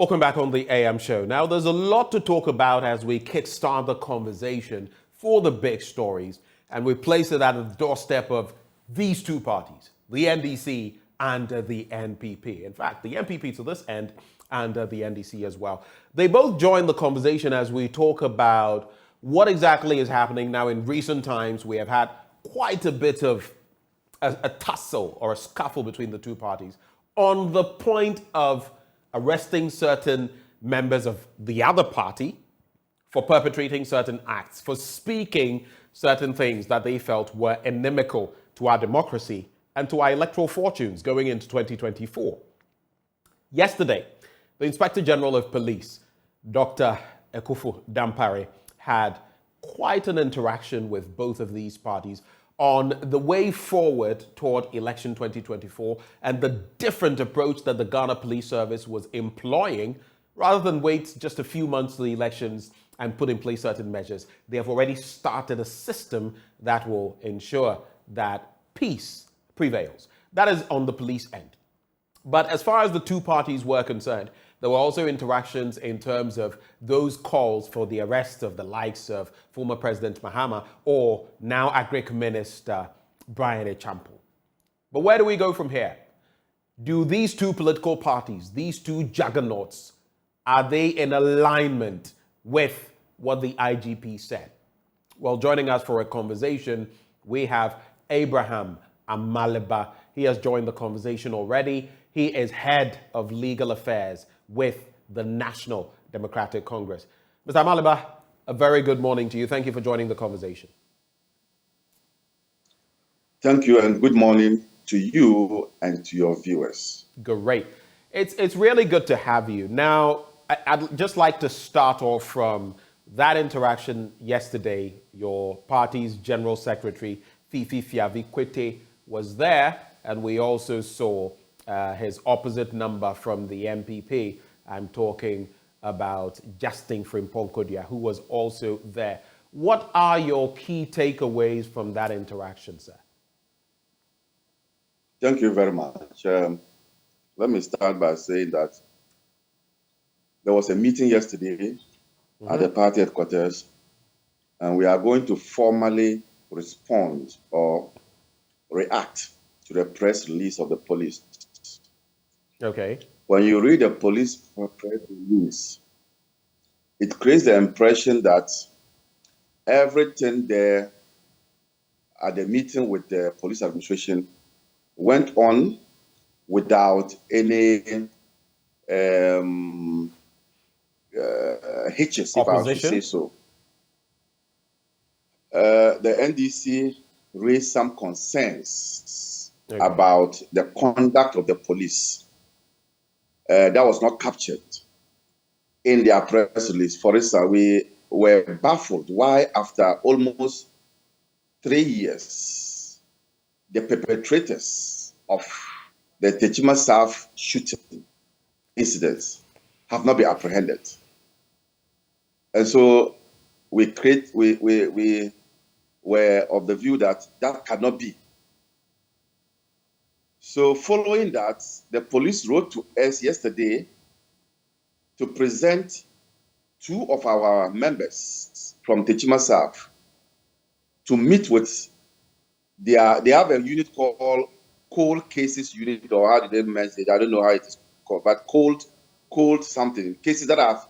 Welcome back on the AM show. Now, there's a lot to talk about as we kickstart the conversation for the big stories, and we place it at the doorstep of these two parties, the NDC and the NPP. In fact, the NPP to this end and the NDC as well. They both join the conversation as we talk about what exactly is happening. Now, in recent times, we have had quite a bit of a tussle or a scuffle between the two parties on the point of arresting certain members of the other party for perpetrating certain acts, for speaking certain things that they felt were inimical to our democracy and to our electoral fortunes going into 2024. Yesterday, the Inspector General of Police, Dr. Ekufu Dampare, had quite an interaction with both of these parties on the way forward toward election 2024 and the different approach that the Ghana Police Service was employing. Rather than wait just a few months to the elections and put in place certain measures, they have already started a system that will ensure that peace prevails. That is on the police end. But as far as the two parties were concerned, there were also interactions in terms of those calls for the arrest of the likes of former President Mahama or now Agric Minister Brian Echampo. But where do we go from here? Do these two political parties, these two juggernauts, are they in alignment with what the IGP said? Well, joining us for a conversation, we have Abraham Amaliba. He has joined the conversation already. He is head of legal affairs with the National Democratic Congress. Mr. Amaliba, a very good morning to you. Thank you for joining the conversation. Thank you, and good morning to you and to your viewers. Great. It's really good to have you. Now, I'd just like to start off from that interaction yesterday. Your party's General Secretary, Fifi Fiavi-Kwete, was there, and we also saw his opposite number from the NPP. I'm talking about Justin Frimpong-Kodia, who was also there. What are your key takeaways from that interaction, sir? Thank you very much. Let me start by saying that there was a meeting yesterday at the party headquarters, and we are going to formally respond or react to the press release of the police. Okay. When you read the police press release, it creates the impression that everything there at the meeting with the police administration went on without any hitches, if I was to say so. The NDC raised some concerns about the conduct of the police. That was not captured in their press release. For instance, we were baffled why, after almost 3 years, the perpetrators of the Techima South shooting incidents have not been apprehended. And so we were of the view that that cannot be. So following that, the police wrote to us yesterday to present 2 of our members from Techima South to meet with they have a unit called Cold Cases Unit, or how did they mention it? I don't know how it is called, but cold something. Cases that have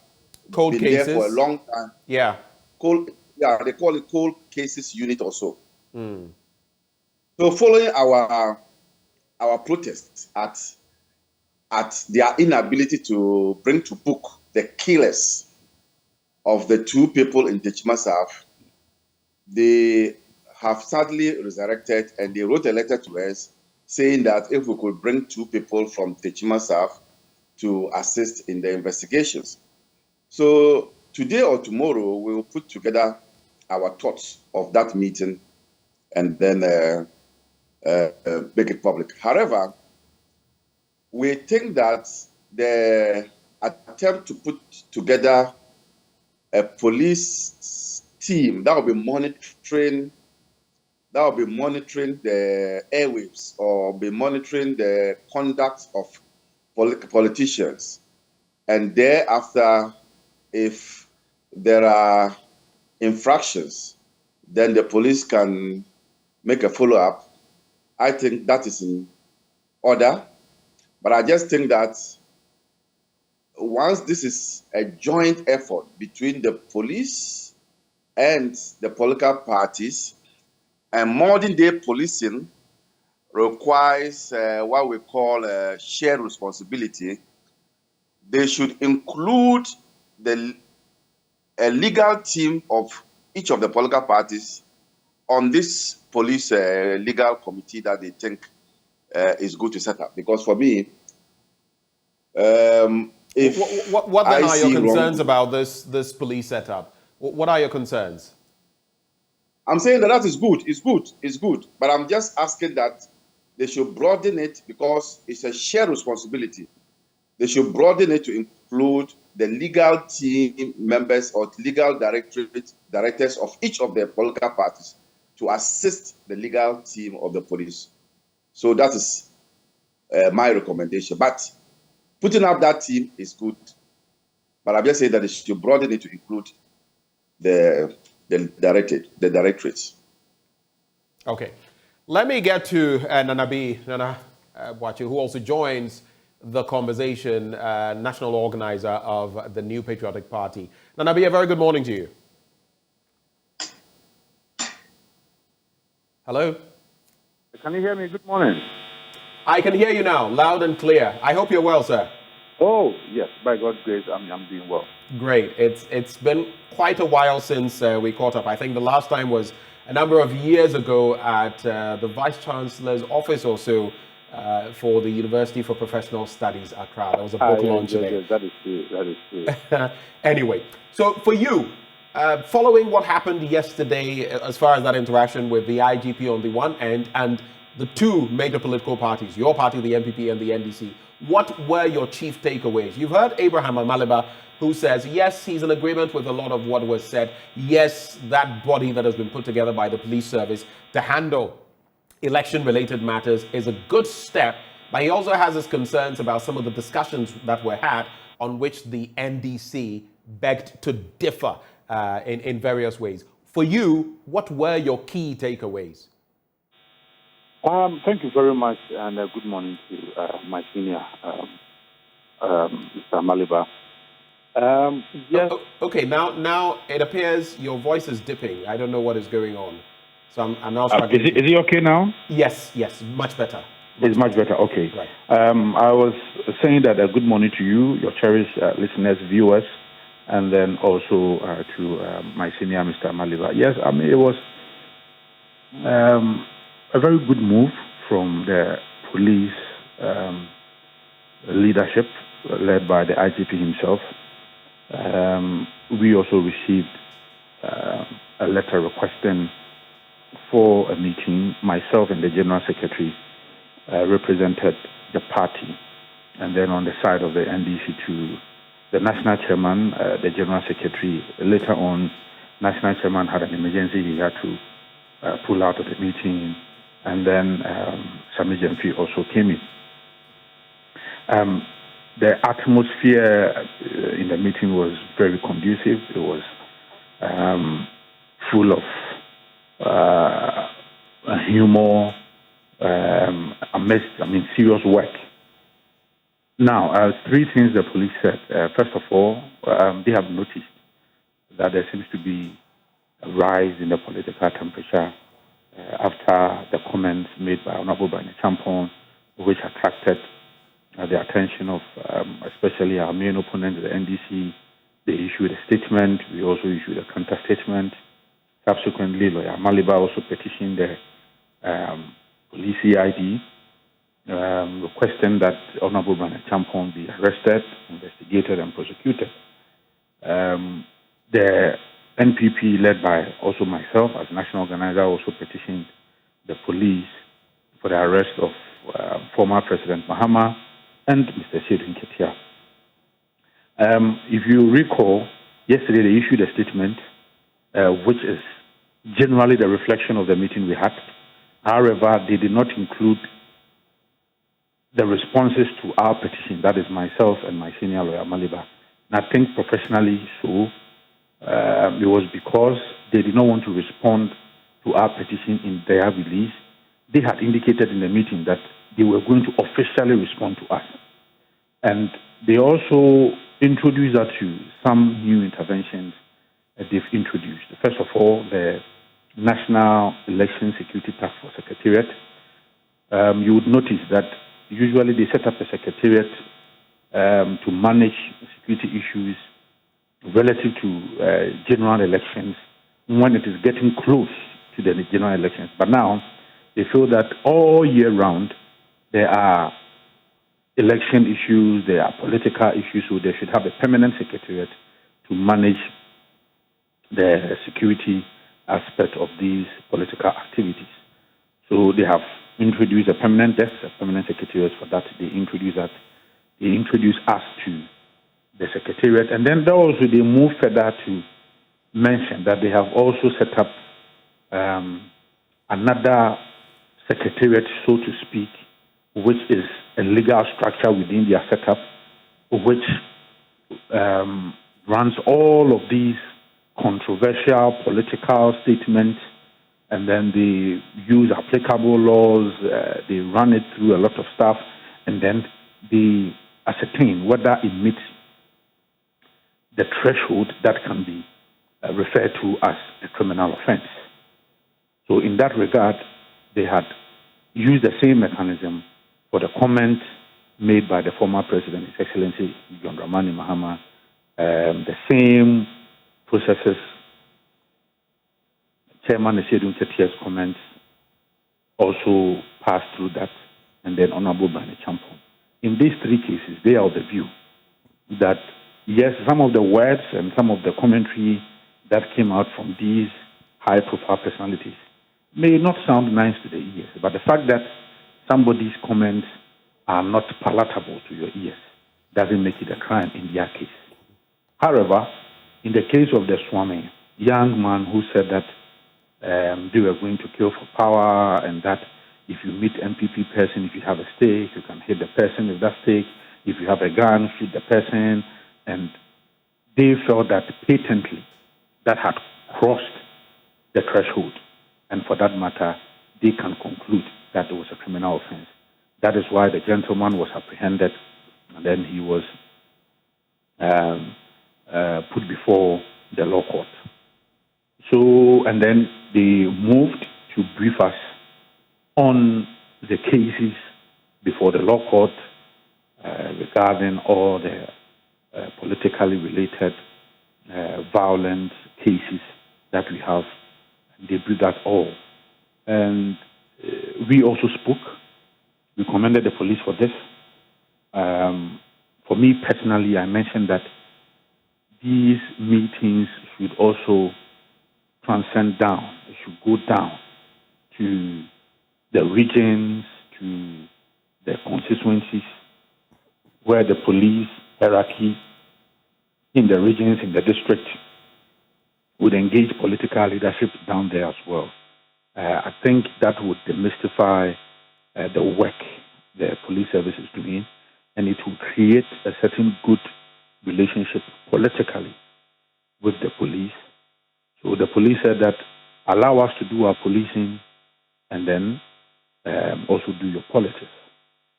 been there for a long time. Yeah. They call it Cold Cases Unit also. So following our protests at their inability to bring to book the killers of the 2 people in Techima South, they have sadly resurrected, and they wrote a letter to us saying that if we could bring 2 people from Techima South to assist in the investigations. So today or tomorrow, we will put together our thoughts of that meeting and then make it public. However, we think that the attempt to put together a police team that will be monitoring the airwaves or be monitoring the conduct of politicians and thereafter, if there are infractions, then the police can make a follow-up. I think that is in order. But I just think that once this is a joint effort between the police and the political parties, and modern day policing requires what we call shared responsibility, they should include a legal team of each of the political parties on this police legal committee that they think is good to set up. Because for me, if what then are your concerns about this police setup? What are your concerns? I'm saying that is good. It's good. But I'm just asking that they should broaden it because it's a shared responsibility. They should broaden it to include the legal team members or legal directors of each of the political parties to assist the legal team of the police. So that is my recommendation. But putting up that team is good. But I'm just saying that they should broaden it to include the directorates. Okay. Let me get to Nana Wachi, who also joins the conversation, national organizer of the New Patriotic Party. Nana, a very good morning to you. Hello? Can you hear me? Good morning. I can hear you now, loud and clear. I hope you're well, sir. Oh, yes. By God's grace, I'm doing well. Great. It's been quite a while since we caught up. I think the last time was a number of years ago at the Vice Chancellor's office or so for the University for Professional Studies, Accra. There was a book launch there. Yes, that is true. Anyway, so for you, following what happened yesterday as far as that interaction with the IGP on the one end and the two major political parties, your party, the NPP, and the NDC, what were your chief takeaways? You've heard Abraham Amaliba, who says, yes, he's in agreement with a lot of what was said. Yes, that body that has been put together by the police service to handle election-related matters is a good step, but he also has his concerns about some of the discussions that were had on which the NDC begged to differ in various ways. For you, what were your key takeaways? Thank you very much, and good morning to my senior, Mr. Amaliba. Yes. Okay, now it appears your voice is dipping. I don't know what is going on. So I'm now struggling. Is it okay now? Yes, much better. It's much better, okay. Right. I was saying that good morning to you, your cherished listeners, viewers, and then also to my senior, Mr. Amaliba. Yes, I mean, it was a very good move from the police leadership led by the IGP himself. We also received a letter requesting for a meeting. Myself and the General Secretary represented the party, and then on the side of the NDC to the National Chairman, the General Secretary. Later on, National Chairman had an emergency. He had to pull out of the meeting, and then Sami Jemfi also came in. The atmosphere in the meeting was very conducive. It was full of humor, serious work. Now, three things the police said. First of all, they have noticed that there seems to be a rise in the political temperature after the comments made by Honorable Barney Champon, which attracted the attention of especially our main opponent, the NDC. They issued a statement. We also issued a counter statement. Subsequently, Lawyer Maliba also petitioned the police CID, requesting that Honorable Barney Champon be arrested, investigated, and prosecuted. The NPP, led by also myself as national organizer, also petitioned the police for the arrest of former President Mahama and Mr. Shedun Ketia. If you recall, yesterday they issued a statement which is generally the reflection of the meeting we had. However, they did not include the responses to our petition, that is myself and my senior lawyer, Maliba. And I think professionally so, it was because they did not want to respond to our petition in their release. They had indicated in the meeting that they were going to officially respond to us. And they also introduced us to some new interventions that they've introduced. First of all, the National Election Security Task Force Secretariat. You would notice that usually they set up a secretariat to manage security issues relative to general elections when it is getting close to the general elections. But now they feel that all year round there are election issues, there are political issues, so they should have a permanent secretariat to manage the security aspect of these political activities. So they have introduced a permanent desk, a permanent secretariat for that. They introduced us to the secretariat, and then also they move further to mention that they have also set up another secretariat, so to speak, which is a legal structure within their setup, which runs all of these controversial political statements, and then they use applicable laws, they run it through a lot of stuff, and then they ascertain whether it meets the threshold that can be referred to as a criminal offense. So in that regard, they had used the same mechanism for the comment made by the former president, His Excellency John Dramani Mahama, the same processes, Chairman Esedun Tetia's comments also passed through that, and then Honorable Bani Champon. In these three cases, they are of the view that, yes, some of the words and some of the commentary that came out from these high-profile personalities may not sound nice to the ears, but the fact that somebody's comments are not palatable to your ears doesn't make it a crime in their case. However, in the case of the Swami, young man who said that they were going to kill for power, and that if you meet NPP person, if you have a stake, you can hit the person with that stake. If you have a gun, shoot the person. And they felt that patently that had crossed the threshold. And for that matter, they can conclude that it was a criminal offense. That is why the gentleman was apprehended, and then he was put before the law court. So, and then they moved to brief us on the cases before the law court regarding all the politically related violent cases that we have. They briefed us all. And we also spoke. We commended the police for this. For me personally, I mentioned that these meetings should also transcend down. It should go down to the regions, to the constituencies, where the police hierarchy in the regions, in the district, would engage political leadership down there as well. I think that would demystify the work the police service is doing, and it will create a certain good relationship politically with the police. So the police said that allow us to do our policing and then also do your politics.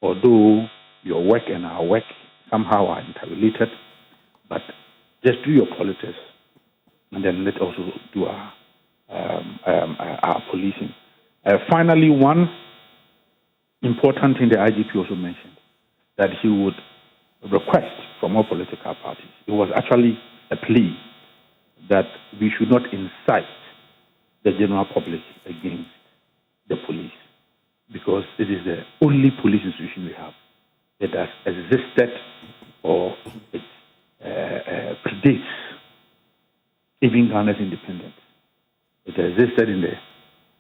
Although your work and our work somehow are interrelated, but just do your politics and then let's also do our policing. Finally, one important thing the IGP also mentioned, that he would request from all political parties. It was actually a plea that we should not incite the general public against the police, because it is the only police institution we have that has existed or it predates even Ghana's independence. It existed in the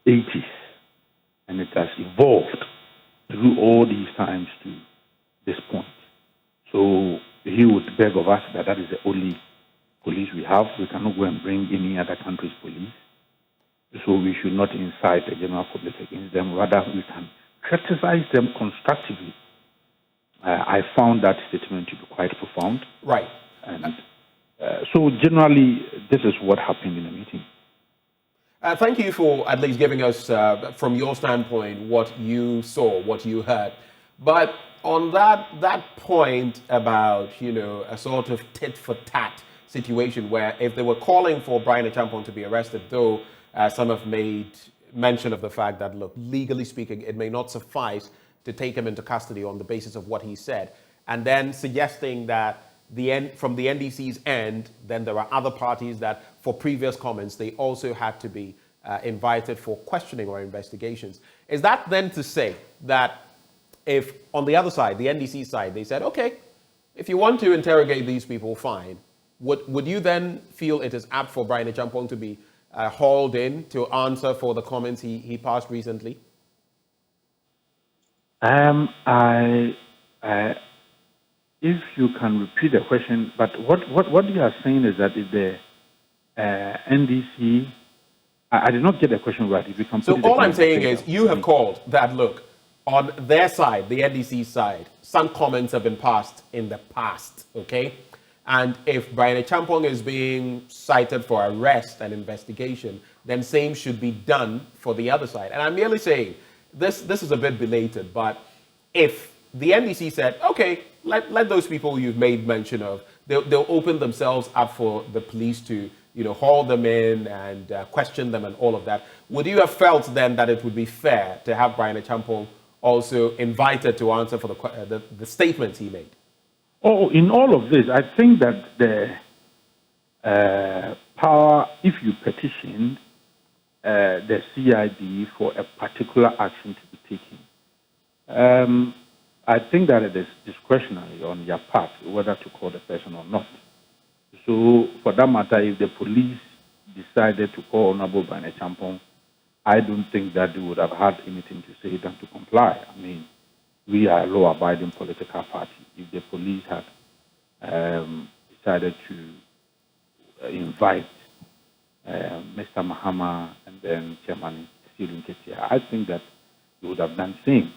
80s, and it has evolved through all these times to this point. So he would beg of us that that is the only police we have. We cannot go and bring any other country's police. So we should not incite the general public against them. Rather, we can criticize them constructively I found that statement to be quite profound. Right. And so generally, this is what happened in the meeting. Thank you for at least giving us, from your standpoint, what you saw, what you heard. But on that point about, a sort of tit for tat situation where if they were calling for Brian Achampong to be arrested, though some have made mention of the fact that, look, legally speaking, it may not suffice to take him into custody on the basis of what he said, and then suggesting that from the NDC's end, then there are other parties that, for previous comments, they also had to be invited for questioning or investigations. Is that then to say that if on the other side, the NDC side, they said, okay, if you want to interrogate these people, fine, would you then feel it is apt for Brian Achampong to be hauled in to answer for the comments he passed recently? If you can repeat the question, but what you are saying is that if the NDC, I did not get the question right. If you can. So all I'm saying is you have called that, look, on their side, the NDC side, some comments have been passed in the past, okay? And if Brian Achampong is being cited for arrest and investigation, then same should be done for the other side. And I'm merely saying, this is a bit belated, but if the NDC said, okay, let those people you've made mention of, they'll open themselves up for the police to, haul them in and question them and all of that, would you have felt then that it would be fair to have Brian Achampong also invited to answer for the statements he made? Oh, in all of this, I think that the power, if you petition the CID for a particular action to be taken, I think that it is discretionary on your part whether to call the person or not. So, for that matter, if the police decided to call Honorable Brian Achampong, I don't think that they would have had anything to say than to comply. I mean, we are a law-abiding political party. If the police had decided to invite Mr. Mahama and then Chairman Stephen Ketia, I think that they would have done the same.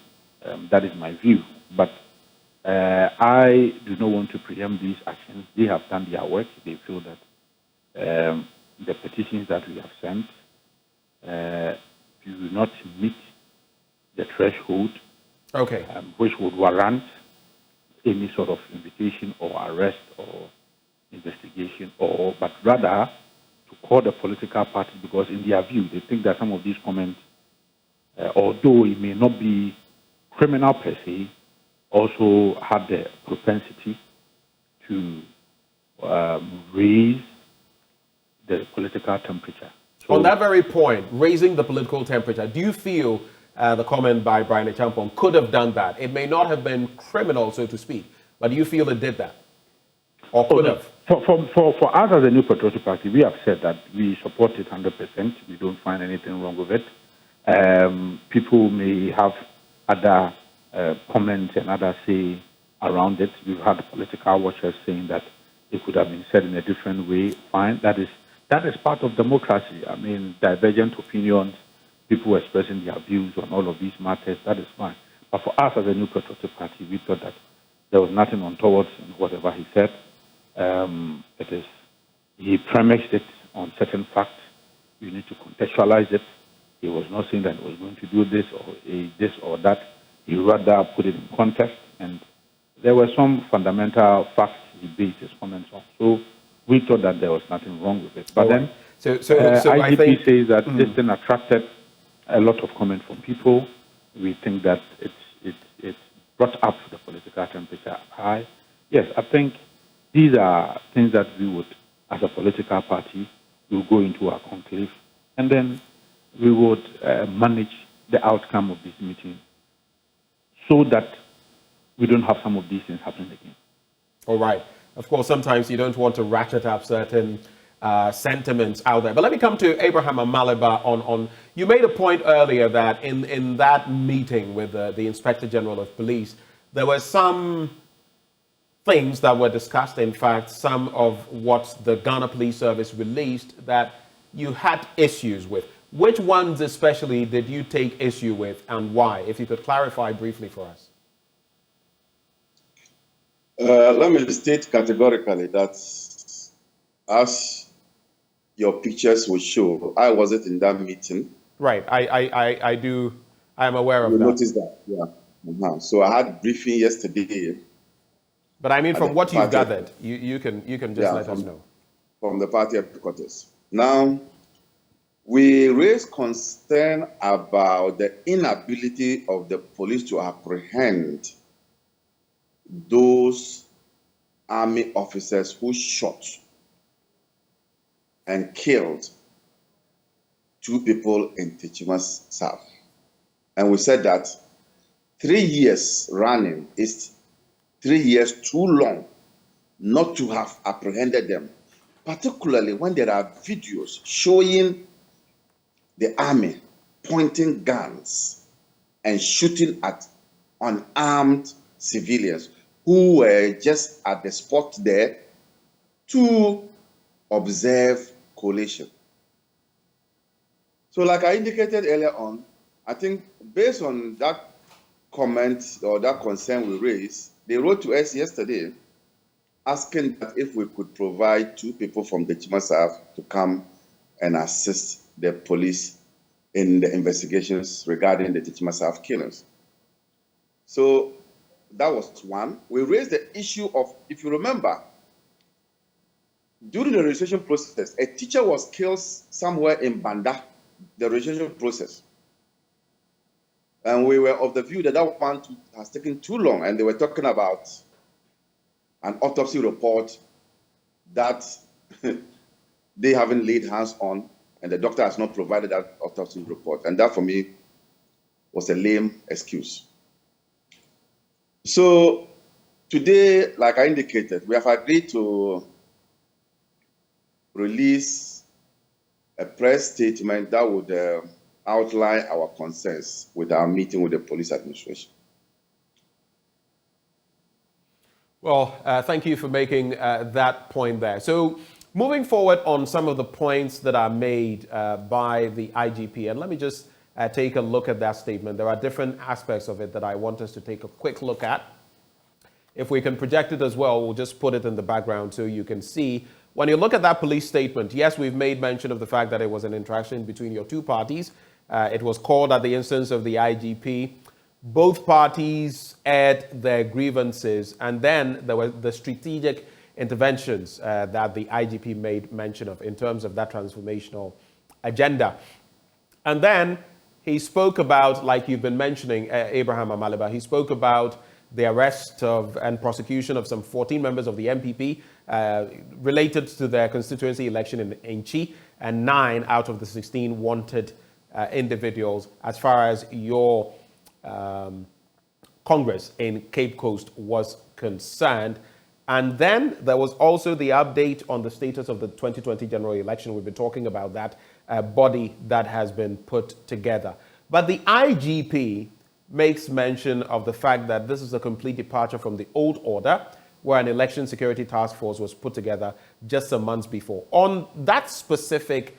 That is my view. But I do not want to preempt these actions. They have done their work. They feel that the petitions that we have sent do not meet the threshold, okay, which would warrant any sort of invitation or arrest or investigation, but rather to call the political party, because in their view, they think that some of these comments, although it may not be criminal per se, also had the propensity to raise the political temperature. So, on that very point, raising the political temperature, do you feel the comment by Brian Achampong could have done that? It may not have been criminal, so to speak, but do you feel it did that? Or could have? For us as a New Patriotic Party, we have said that we support it 100%. We don't find anything wrong with it. People may have other comments and other say around it. We've had political watchers saying that it could have been said in a different way. Fine. That is part of democracy. I mean, divergent opinions, people expressing their views on all of these matters, that is fine. But for us as a New Patriotic Party, we thought that there was nothing untoward in whatever he said. He premised it on certain facts. You need to contextualize it. He was not saying that he was going to do this or that. He rather put it in context, and there were some fundamental facts he based his comments on. So we thought that there was nothing wrong with it. But then IDP says that this thing attracted a lot of comment from people. We think that it brought up the political temperature high. Yes, I think these are things that we would, as a political party, will go into our conclave, and then we would manage the outcome of this meeting so that we don't have some of these things happening again. All right. Of course, sometimes you don't want to ratchet up certain sentiments out there. But let me come to Abraham Amaliba on you made a point earlier that in that meeting with the Inspector General of Police, there were some things that were discussed. In fact, some of what the Ghana Police Service released that you had issues with. Which ones especially did you take issue with and why? If you could clarify briefly for us. Let me state categorically that, as your pictures will show, I wasn't in that meeting. Right. I am aware of You that. noticed that, yeah. So I had a briefing yesterday. But I mean, at from the what you've party, gathered, you can just let us know. from the party headquarters. Now, we raised concern about the inability of the police to apprehend those army officers who shot and killed 2 people in Techimas South. And we said that 3 years running is 3 years too long not to have apprehended them, particularly when there are videos showing the army pointing guns and shooting at unarmed civilians who were just at the spot there to observe collation. So like I indicated earlier on, I think based on that comment or that concern we raised, they wrote to us yesterday asking that if we could provide 2 people from the Chimasaf to come and assist the police in the investigations regarding the Chimasaf killings. So that was one. We raised the issue of, if you remember, during the registration process, a teacher was killed somewhere in Banda, the registration process. And we were of the view that that one has taken too long, and they were talking about an autopsy report that they haven't laid hands on, and the doctor has not provided that autopsy report. And that, for me, was a lame excuse. So today, like I indicated, we have agreed to release a press statement that would outline our concerns with our meeting with the police administration. Well, thank you for making that point there. So moving forward on some of the points that are made by the IGP, and let me just take a look at that statement. There are different aspects of it that I want us to take a quick look at. If we can project it as well, we'll just put it in the background so you can see. When you look at that police statement, yes, we've made mention of the fact that it was an interaction between your 2 parties. It was called at the instance of the IGP. Both parties aired their grievances, and then there were the strategic interventions that the IGP made mention of in terms of that transformational agenda. And then he spoke about, like you've been mentioning, Abraham Amaliba, he spoke about the arrest of and prosecution of some 14 members of the NPP related to their constituency election in Enchi, and 9 out of the 16 wanted individuals as far as your Congress in Cape Coast was concerned. And then there was also the update on the status of the 2020 general election. We've been talking about that body that has been put together. But the IGP makes mention of the fact that this is a complete departure from the old order, where an election security task force was put together just some months before. On that specific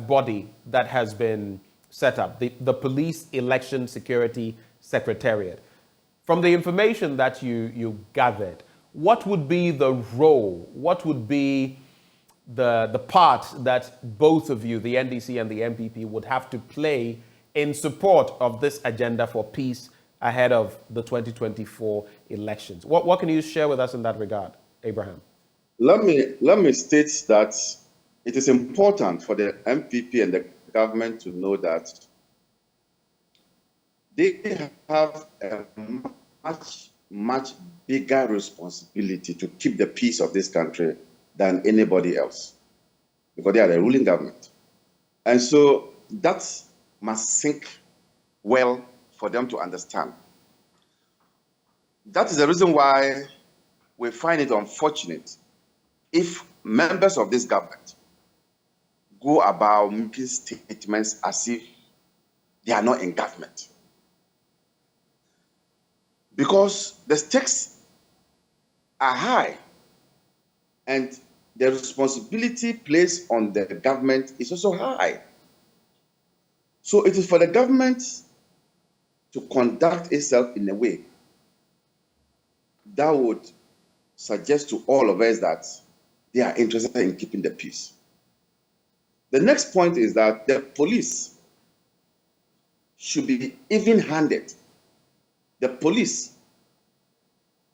body that has been set up, the Police Election Security Secretariat, from the information that you gathered, what would be the role, what would be the part that both of you, the NDC and the NPP, would have to play in support of this agenda for peace ahead of the 2024 elections? What can you share with us in that regard, Abraham? Let me state that it is important for the NPP and the government to know that they have a much bigger responsibility to keep the peace of this country than anybody else, because they are the ruling government. And so that must sink well for them to understand. That is the reason why we find it unfortunate if members of this government go about making statements as if they are not in government. Because the stakes are high, and the responsibility placed on the government is also high. So it is for the government to conduct itself in a way that would suggests to all of us that they are interested in keeping the peace. The next point is that the police should be even-handed. The police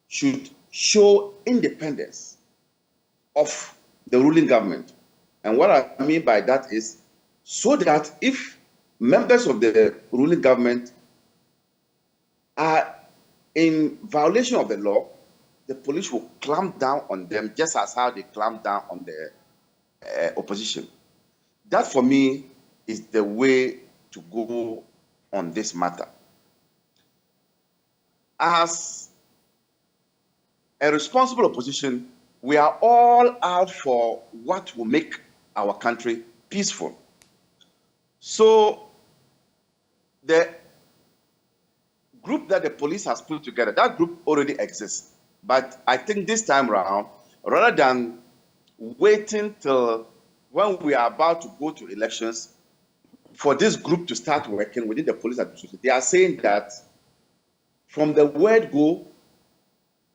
should show independence of the ruling government. And what I mean by that is so that if members of the ruling government are in violation of the law, the police will clamp down on them just as how they clamp down on the opposition. That, for me, is the way to go on this matter. As a responsible opposition, we are all out for what will make our country peaceful. So the group that the police has put together, that group already exists. But I think this time around, rather than waiting till when we are about to go to elections for this group to start working within the police administration, they are saying that from the word go,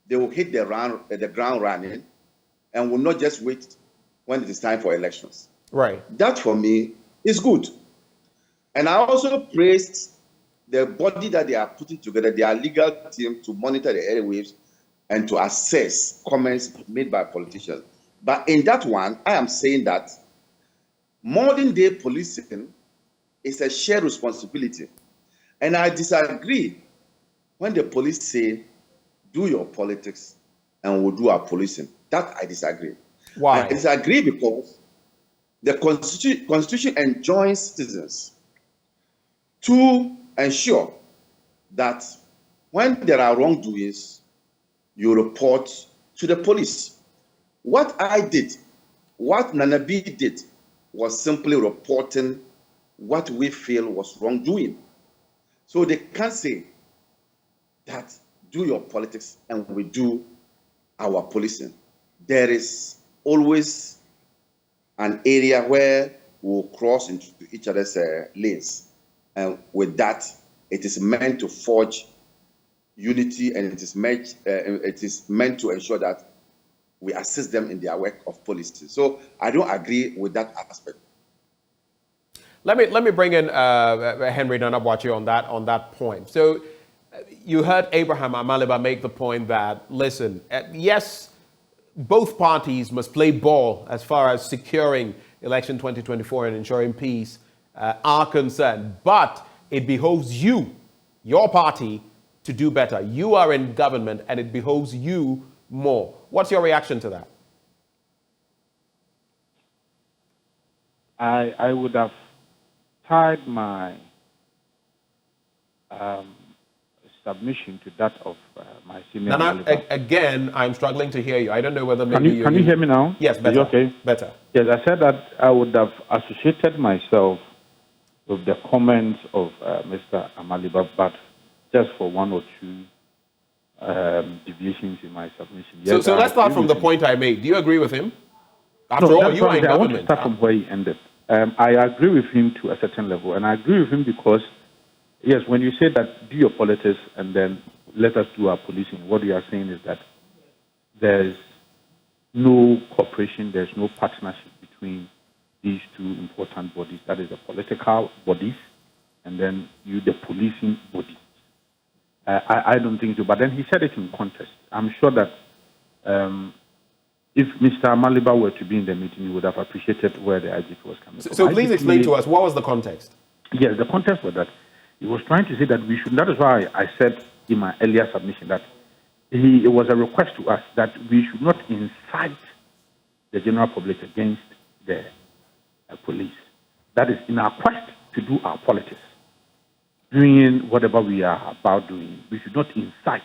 they will hit the ground running and will not just wait when it is time for elections. Right. That, for me, is good. And I also praised the body that they are putting together, their legal team, to monitor the airwaves and to assess comments made by politicians. But in that one, I am saying that modern day policing is a shared responsibility. And I disagree when the police say, do your politics and we'll do our policing. That I disagree. Why? I disagree because the Constitution enjoins citizens to ensure that when there are wrongdoings, you report to the police. What I did, what Nanabi did, was simply reporting what we feel was wrongdoing. So they can't say that do your politics and we do our policing. There is always an area where we'll cross into each other's lanes. And with that, it is meant to forge unity, and it is meant to ensure that we assist them in their work of policing. So I don't agree with that aspect. Let me bring in Henry Nanabwachi on that point. So you heard Abraham Amaliba make the point that, listen, yes, both parties must play ball as far as securing election 2024 and ensuring peace are concerned. But it behoves you, your party, to do better. You are in government and it behoves you more. What's your reaction to that? I would have tied my submission to that of my senior. Nana, again, I'm struggling to hear you. I don't know whether maybe Can you hear me now? Yes, better. Okay? Better. Yes, I said that I would have associated myself with the comments of Mr. Amaliba, but just for one or two deviations in my submission. Yes, so let's start from the point I made. Do you agree with him? After all, you are in government. I want to start from where he ended. I agree with him to a certain level, and I agree with him because, yes, when you say that do your politics and then let us do our policing, what you are saying is that there's no cooperation, there's no partnership between these two important bodies, that is the political bodies and then you, the policing body. I don't think so. But then he said it in context. I'm sure that if Mr. Amaliba were to be in the meeting, he would have appreciated where the IGP was coming from. So please explain to us, what was the context? Yes, the context was that he was trying to say that we should, that is why I said in my earlier submission that it was a request to us that we should not incite the general public against the police. That is in our quest to do our politics. Doing whatever we are about doing, we should not incite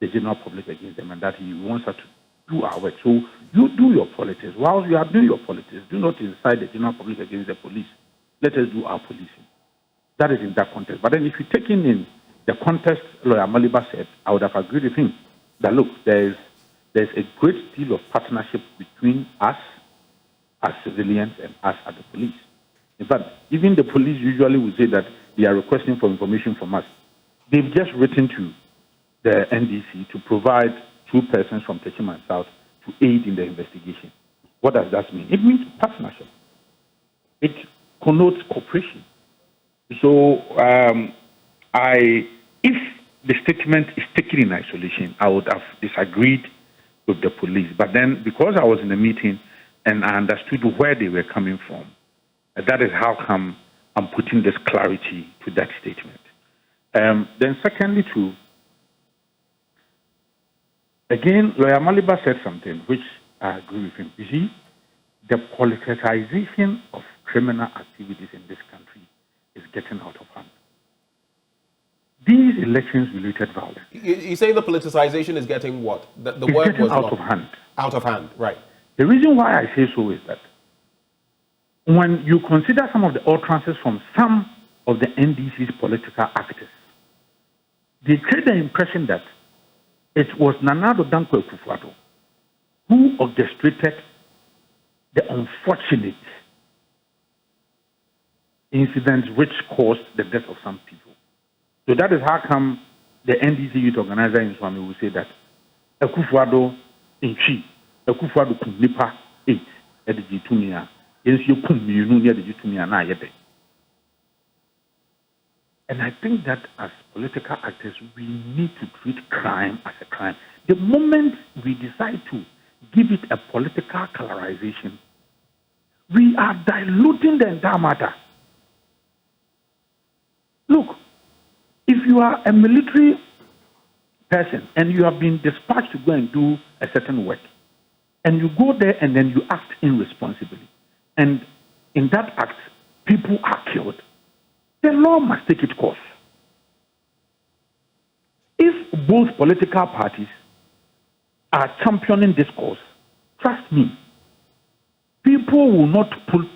the general public against them, and that he wants us to do our work. So you do your politics. While you are doing your politics, do not incite the general public against the police. Let us do our policing. That is in that context. But then if you take in the context Lawyer Maliba said, I would have agreed with him that, look, there's a great deal of partnership between us as civilians and us as the police. In fact, even the police usually will say that they are requesting for information from us. They've just written to the NDC to provide 2 persons from Techiman South to aid in the investigation. What does that mean? It means partnership. It connotes cooperation. So, if the statement is taken in isolation, I would have disagreed with the police. But then, because I was in the meeting and I understood where they were coming from, that is how come I'm putting this clarity to that statement. Then, secondly, too, again, Lawyer Maliba said something which I agree with him. You see, the politicization of criminal activities in this country is getting out of hand. These elections-related violence. You say the politicization is getting what? The word getting was out what? of hand. Out of hand, right. The reason why I say so is that when you consider some of the utterances from some of the NDC's political actors, they create the impression that it was Nana Addo Dankwa Akufo-Addo who orchestrated the unfortunate incidents which caused the death of some people. So that is how come the NDC youth organizer in Swami will say that Akufo-Addo in Chi, Akufo-Addo kum nipa 8 at the Jitumia, yensu kum mienu near the Jitumia na yebe. And I think that as political actors, we need to treat crime as a crime. The moment we decide to give it a political colorization, we are diluting the entire matter. Look, if you are a military person and you have been dispatched to go and do a certain work, and you go there and then you act irresponsibly, and in that act, people are killed, the law must take its course. If both political parties are championing this cause, trust me, people will not put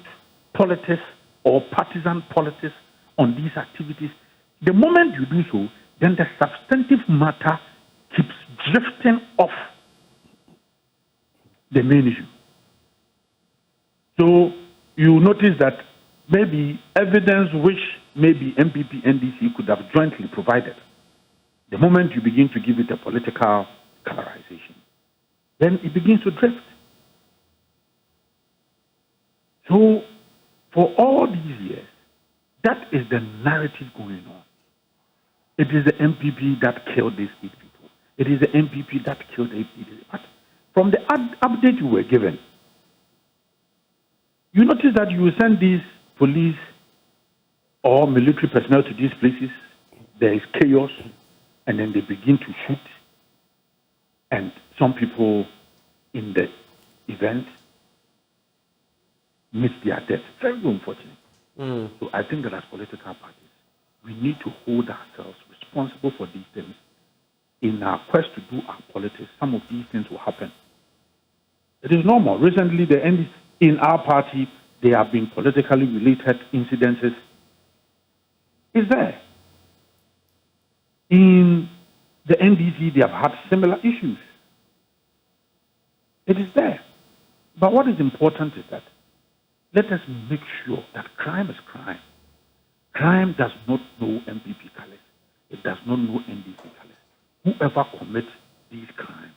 politics or partisan politics on these activities. The moment you do so, then the substantive matter keeps drifting off the main issue. So you notice that maybe evidence which maybe NPP, NDC could have jointly provided, the moment you begin to give it a political colorization, then it begins to drift. So for all these years, that is the narrative going on. It is the NPP that killed these 8 people. It is the NPP that killed 8 people. But from the update you were given, you notice that you send these police or military personnel to these places, there is chaos, and then they begin to shoot, and some people in the event meet their death. Very unfortunate. So I think that as political parties, we need to hold ourselves responsible for these things. In our quest to do our politics, some of these things will happen. It is normal. Recently, in our party, there have been politically related incidences. It's there. In the NDC, they have had similar issues. It is there. But what is important is that let us make sure that crime is crime. Crime does not know NPP colors. It does not know NDC colors. Whoever commits these crimes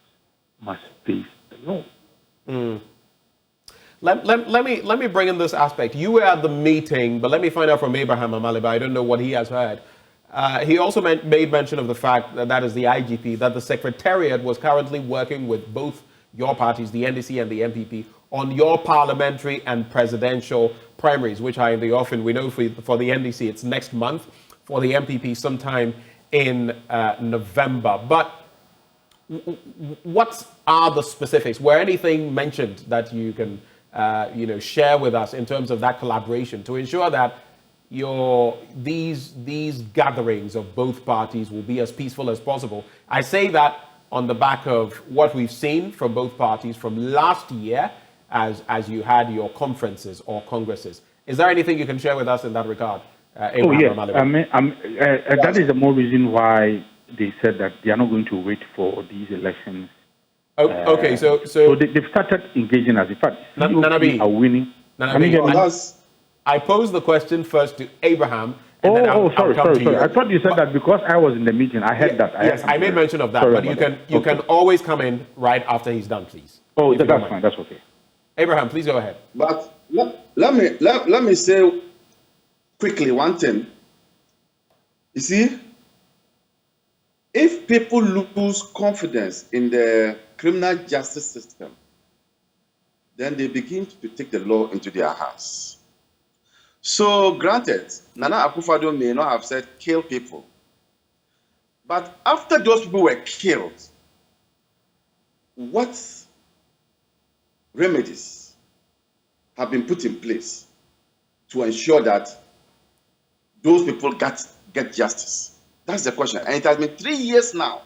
must face the law. Let me bring in this aspect. You were at the meeting, but let me find out from Abraham Amaliba. I don't know what he has heard. He also made mention of the fact that is the IGP, that the Secretariat was currently working with both your parties, the NDC and the NPP, on your parliamentary and presidential primaries, which are in the offing. We know for the NDC, it's next month. For the NPP, sometime in November. But what are the specifics? Were anything mentioned that you can share with us in terms of that collaboration to ensure that these gatherings of both parties will be as peaceful as possible? I say that on the back of what we've seen from both parties from last year as you had your conferences or congresses. Is there anything you can share with us in that regard? That is the more reason why they said that they are not going to wait for these elections. Okay, so they've started engaging as in fact, Nanabi are winning. I posed the question first to Abraham, And then sorry. I thought you said that because I was in the meeting. I heard that. Yes, I made mention of that. Sorry, but you can always come in right after he's done, please. Oh, that's fine. That's okay. Abraham, please go ahead. But let me say quickly one thing. You see, if people lose confidence in the criminal justice system, then they begin to take the law into their hands. So, granted, Nana Akufo-Addo may not have said kill people, but after those people were killed, what remedies have been put in place to ensure that those people get justice? That's the question. And it has been 3 years now.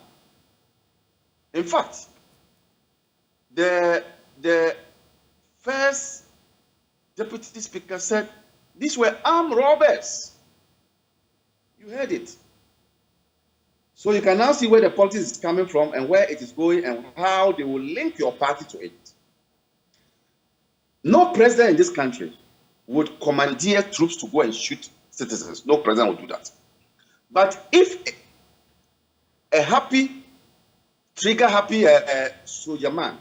In fact, the first deputy speaker said these were armed robbers. You heard it. So you can now see where the politics is coming from and where it is going and how they will link your party to it. No president in this country would commandeer troops to go and shoot citizens. No president would do that. But if a trigger-happy soldier man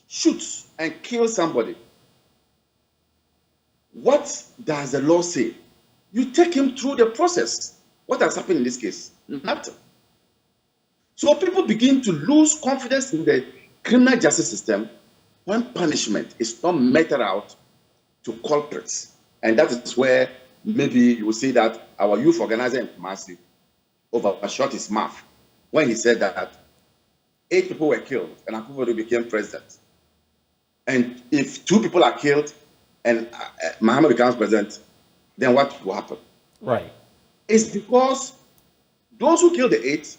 shoots and kills somebody, what does the law say? You take him through the process. What has happened in this case? Nothing. So people begin to lose confidence in the criminal justice system when punishment is not meted out to culprits. And that is where maybe you will see that our youth organizer in Kumasi overshot his mouth when he said that 8 people were killed and Akufo-Addo became president. And if 2 people are killed and Mahama becomes president, then what will happen? Right. It's because those who killed the 8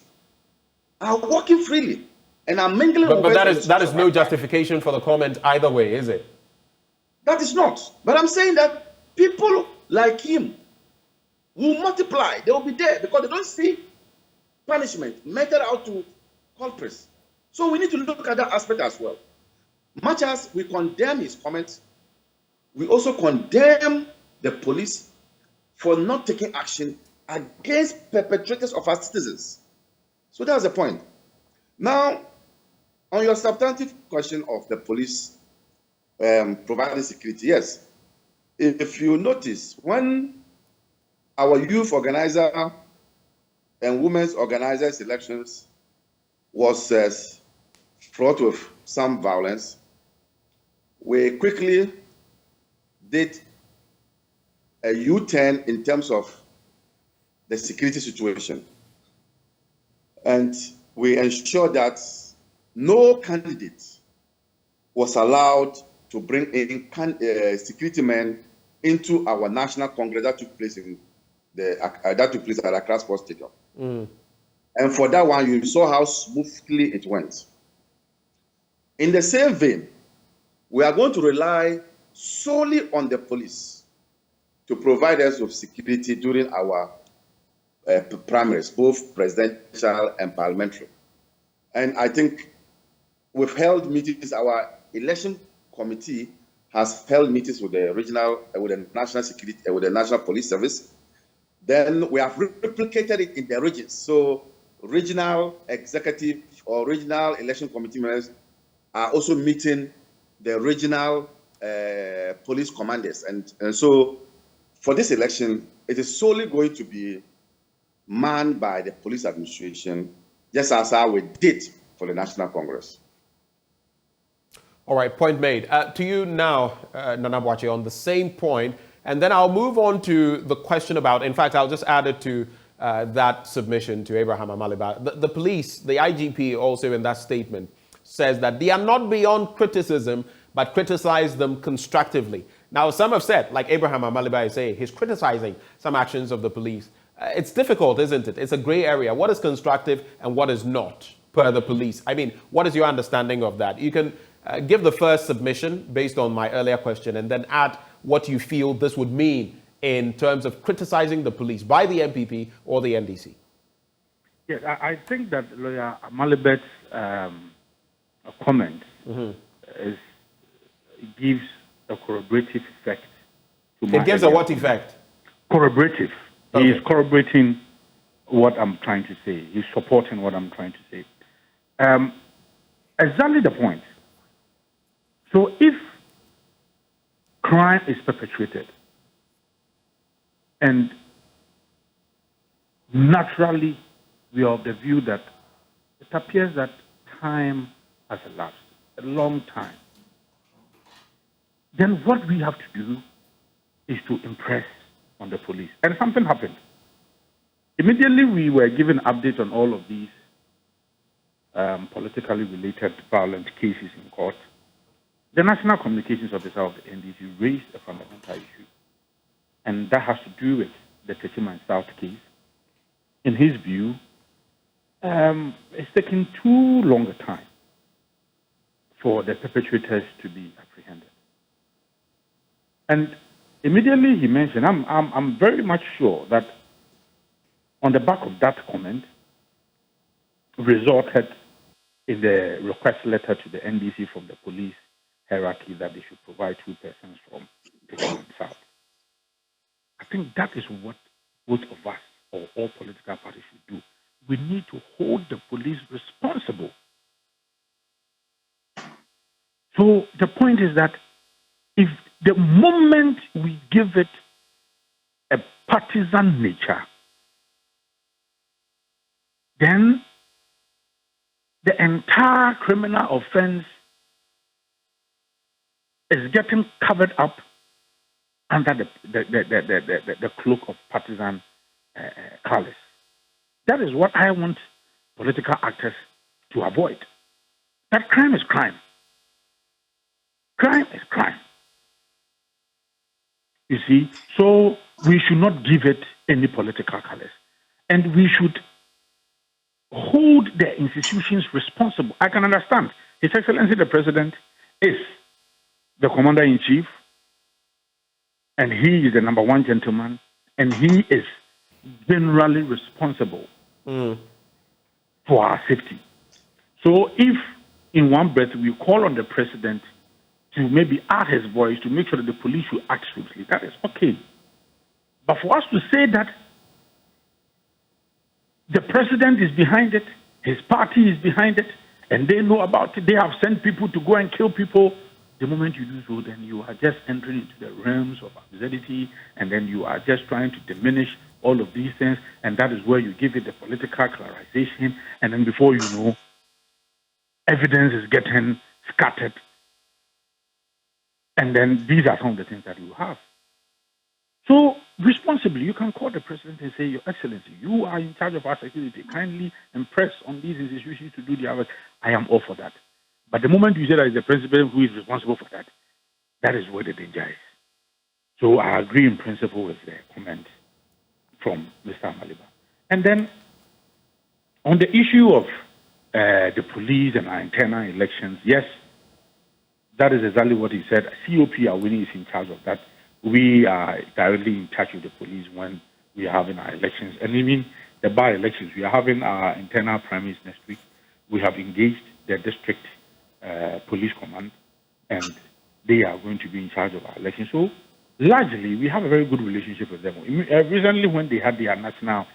are walking freely and are mingling. But that is no justification for the comment either way, is it? That is not. But I'm saying that people like him will multiply. They will be there because they don't see punishment meted out to culprits. So we need to look at that aspect as well. Much as we condemn his comments, we also condemn the police for not taking action against perpetrators of our citizens. So that's the point. Now, on your substantive question of the police providing security, yes. If you notice, when our youth organizer and women's organizers elections was fraught with some violence, we quickly did a U-turn in terms of the security situation. And we ensured that no candidate was allowed to bring in security men into our national congress that took place at Accra Sports Stadium. And for that one, you saw how smoothly it went. In the same vein, we are going to rely solely on the police to provide us with security during our primaries, both presidential and parliamentary. And I think we've held meetings. Our election committee has held meetings with the regional, with the national security, with the National Police Service. Then we have replicated it in the regions. So regional executive or regional election committee members are also meeting the regional police commanders. And so for this election, it is solely going to be manned by the police administration, just as how we did for the National Congress. All right, point made. To you now, Nana Boakye, on the same point, and then I'll move on to the question about, in fact, I'll just add it to that submission to Abraham Amaliba. The police, the IGP also in that statement says that they are not beyond criticism, but criticize them constructively. Now, some have said, like Abraham Amaliba is saying, he's criticizing some actions of the police. It's difficult, isn't it? It's a gray area. What is constructive and what is not per the police? I mean, what is your understanding of that? You can give the first submission based on my earlier question and then add what you feel this would mean in terms of criticizing the police by the NPP or the NDC. Yes, I think that Lawyer Amaliba's comment gives a corroborative effect. It gives a what effect? Corroborative. He is corroborating what I'm trying to say. He's supporting what I'm trying to say. Exactly the point. So if crime is perpetrated and naturally we are of the view that it appears that time has elapsed, a long time, then what we have to do is to impress on the police. And something happened. Immediately we were given updates on all of these politically related violent cases in court. The National Communications Officer of the NDC raised a fundamental issue, and that has to do with the Techiman South case. In his view, it's taking too long a time for the perpetrators to be apprehended. And immediately he mentioned, I'm very much sure that on the back of that comment, resulted in the request letter to the NDC from the police hierarchy that they should provide 2 persons from Techiman South. I think that is what both of us or all political parties should do. We need to hold the police responsible. So the point is that if the moment we give it a partisan nature, then the entire criminal offense is getting covered up under the cloak of partisan callous. That is what I want political actors to avoid. That crime is crime. Crime is crime. You see, so we should not give it any political callous. And we should hold the institutions responsible. I can understand. His Excellency the President is the Commander-in-Chief, and he is the number 1 gentleman, and he is generally responsible for our safety. So if in one breath we call on the President to maybe add his voice to make sure that the police should act swiftly, that is okay. But for us to say that the President is behind it, his party is behind it, and they know about it, they have sent people to go and kill people, the moment you do so, then you are just entering into the realms of absurdity, and then you are just trying to diminish all of these things, and that is where you give it the political clarification, and then before you know, evidence is getting scattered. And then these are some of the things that you have. So, responsibly, you can call the President and say, Your Excellency, you are in charge of our security. Kindly impress on these institutions to do their work. I am all for that. But the moment you say that it's the President who is responsible for that, that is where the danger is. So I agree in principle with the comment from Mr. Maliba. And then, on the issue of the police and our internal elections, yes, that is exactly what he said. COP Awini is in charge of that. We are directly in touch with the police when we are having our elections. And even the by-elections, we are having our internal primaries next week. We have engaged the district police command, and they are going to be in charge of our elections. So, largely, we have a very good relationship with them. Recently, when they had their national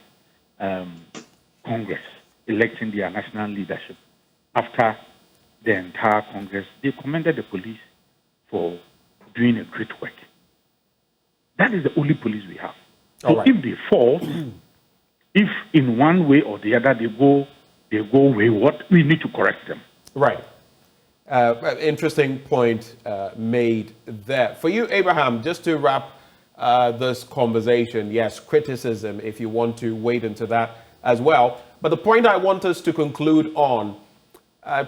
Congress, electing their national leadership, after the entire Congress, they commended the police for doing a great work. That is the only police we have. So if they fall, if in one way or the other they go wayward, we need to correct them. Right. Interesting point made there. For you, Abraham, just to wrap this conversation, yes, criticism, if you want to wade into that as well. But the point I want us to conclude on,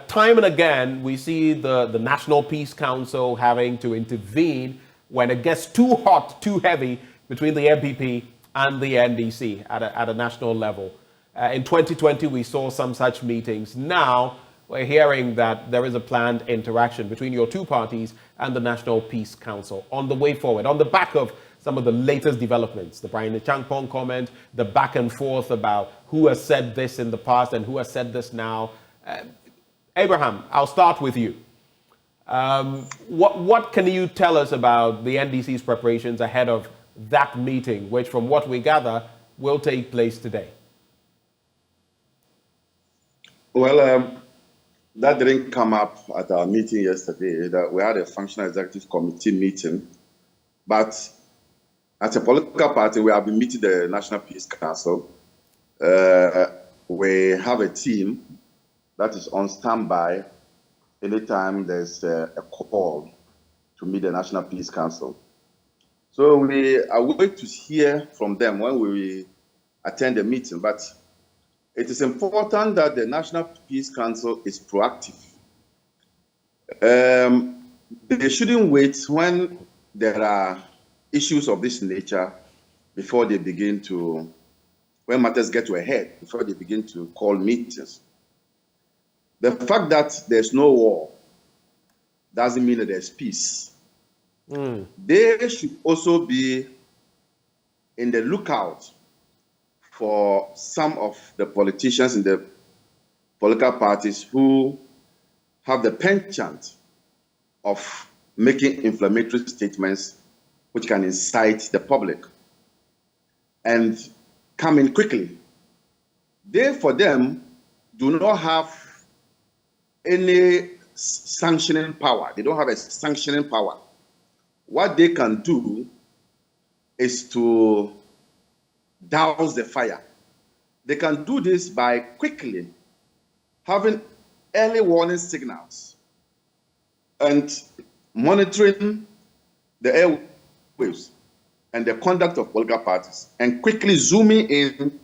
time and again, we see the National Peace Council having to intervene when it gets too hot, too heavy between the NPP and the NDC at a national level. In 2020, we saw some such meetings. Now, we're hearing that there is a planned interaction between your two parties and the National Peace Council on the way forward, on the back of some of the latest developments, the Brian Changpong comment, the back and forth about who has said this in the past and who has said this now. Abraham, I'll start with you. What can you tell us about the NDC's preparations ahead of that meeting, which from what we gather will take place today? Well, that didn't come up at our meeting yesterday. That we had a functional executive committee meeting, but as a political party, we have been meeting the National Peace Council. We have a team that is on standby anytime there's a call to meet the National Peace Council. So we are waiting to hear from them when we attend the meeting. But it is important that the National Peace Council is proactive. They shouldn't wait when there are issues of this nature before they begin to, when matters get to a head, before they begin to call meetings. The fact that there's no war doesn't mean that there's peace. They should also be in the lookout for some of the politicians in the political parties who have the penchant of making inflammatory statements which can incite the public and come in quickly. They, for them, do not have any sanctioning power. They don't have a sanctioning power. What they can do is to douse the fire. They can do this by quickly having early warning signals and monitoring the airwaves and the conduct of political parties and quickly zooming in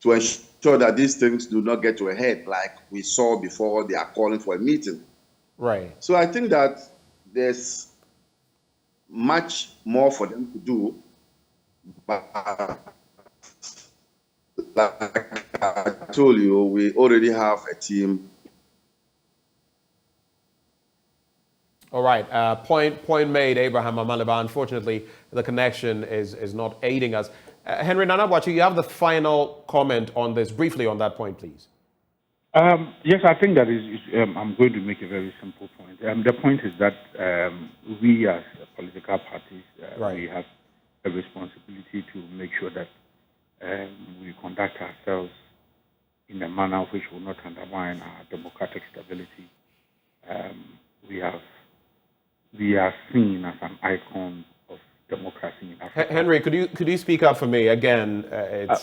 to ensure that these things do not get to a head like we saw before they are calling for a meeting. Right. So I think that there's much more for them to do, but like I told you, we already have a team. All right. Point made, Abraham Amaliba. Unfortunately, the connection is not aiding us. Henry Nanabwachi, you have the final comment on this, briefly on that point, please. Yes, I think that is. I'm going to make a very simple point. The point is that we as political parties, right, we have a responsibility to make sure that we conduct ourselves in a manner which will not undermine our democratic stability. We are seen as an icon of democracy in Africa. Henry, could you speak up for me again?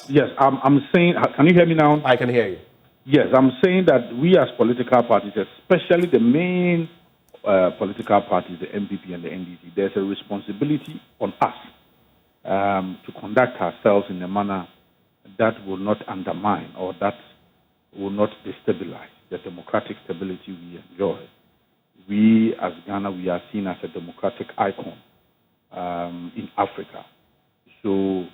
Yes, I'm saying. Can you hear me now? I can hear you. Yes, I'm saying that we as political parties, especially the main political parties, the NPP and the NDC, there's a responsibility on us to conduct ourselves in a manner that will not undermine or that will not destabilize the democratic stability we enjoy. We, as Ghana, we are seen as a democratic icon in Africa. So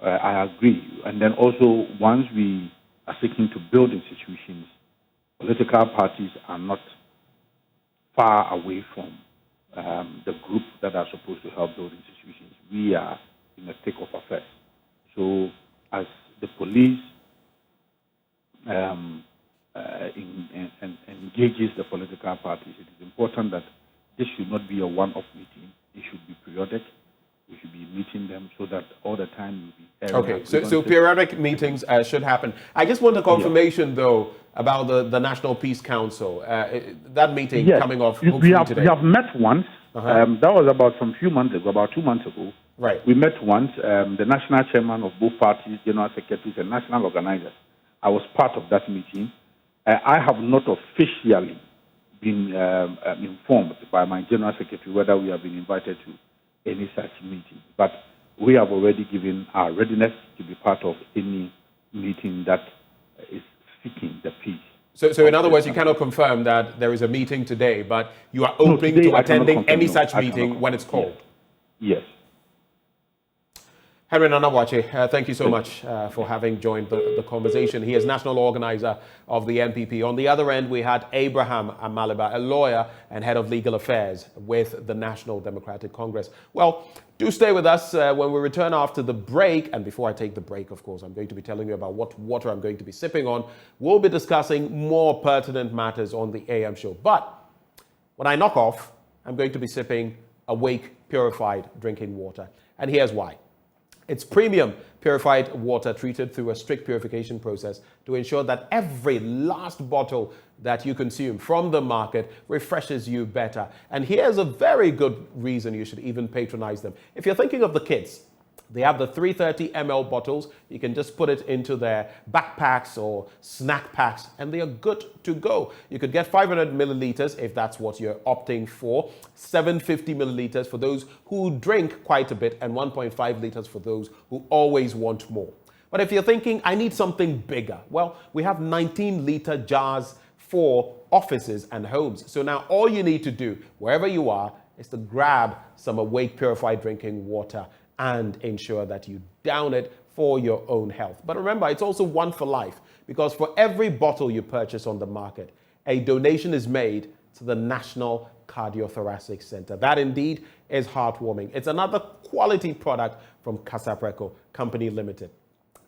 I agree. And then also, once we are seeking to build institutions, political parties are not far away from the group that are supposed to help build institutions. We are in the thick of affairs. So as the police engages the political parties, it is important that this should not be a one-off meeting. It should be periodic. We should be meeting them so that all the time we'll be okay, so periodic meetings should happen. I just want a confirmation, though, about the National Peace Council. That meeting coming off hopefully today. We have met once. That was about some few months ago, about 2 months ago. Right. We met once. The national chairman of both parties, general secretaries, and national organizers. I was part of that meeting. I have not officially been informed by my general secretary whether we have been invited to any such meeting. But we have already given our readiness to be part of any meeting that is seeking the peace. So in other words, you cannot confirm that there is a meeting today, but you are open to attending any such meeting when it's called? Yes. Henry Nanabwachi, thank you so much for having joined the conversation. He is national organizer of the NPP. On the other end, we had Abraham Amaliba, a lawyer and head of legal affairs with the National Democratic Congress. Well, do stay with us when we return after the break. And before I take the break, of course, I'm going to be telling you about what water I'm going to be sipping on. We'll be discussing more pertinent matters on the AM show. But when I knock off, I'm going to be sipping Awake purified drinking water. And here's why. It's premium purified water treated through a strict purification process to ensure that every last bottle that you consume from the market refreshes you better. And here's a very good reason you should even patronize them. If you're thinking of the kids, they have the 330 ml bottles. You can just put it into their backpacks or snack packs, and they are good to go. You could get 500 milliliters if that's what you're opting for, 750 milliliters for those who drink quite a bit, and 1.5 liters for those who always want more. But if you're thinking, I need something bigger, well, we have 19-liter jars for offices and homes. So now all you need to do, wherever you are, is to grab some Awake Purified Drinking Water and ensure that you down it for your own health. But remember, it's also one for life, because for every bottle you purchase on the market, a donation is made to the National Cardiothoracic Center. That indeed is heartwarming. It's another quality product from Casapreco Company Limited.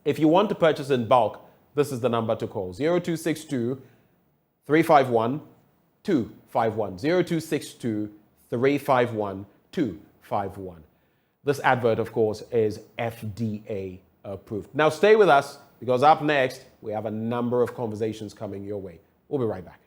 If you want to purchase in bulk, this is the number to call: 0262 351 251. 0262 351 251. This advert, of course, is FDA approved. Now stay with us, because up next, we have a number of conversations coming your way. We'll be right back.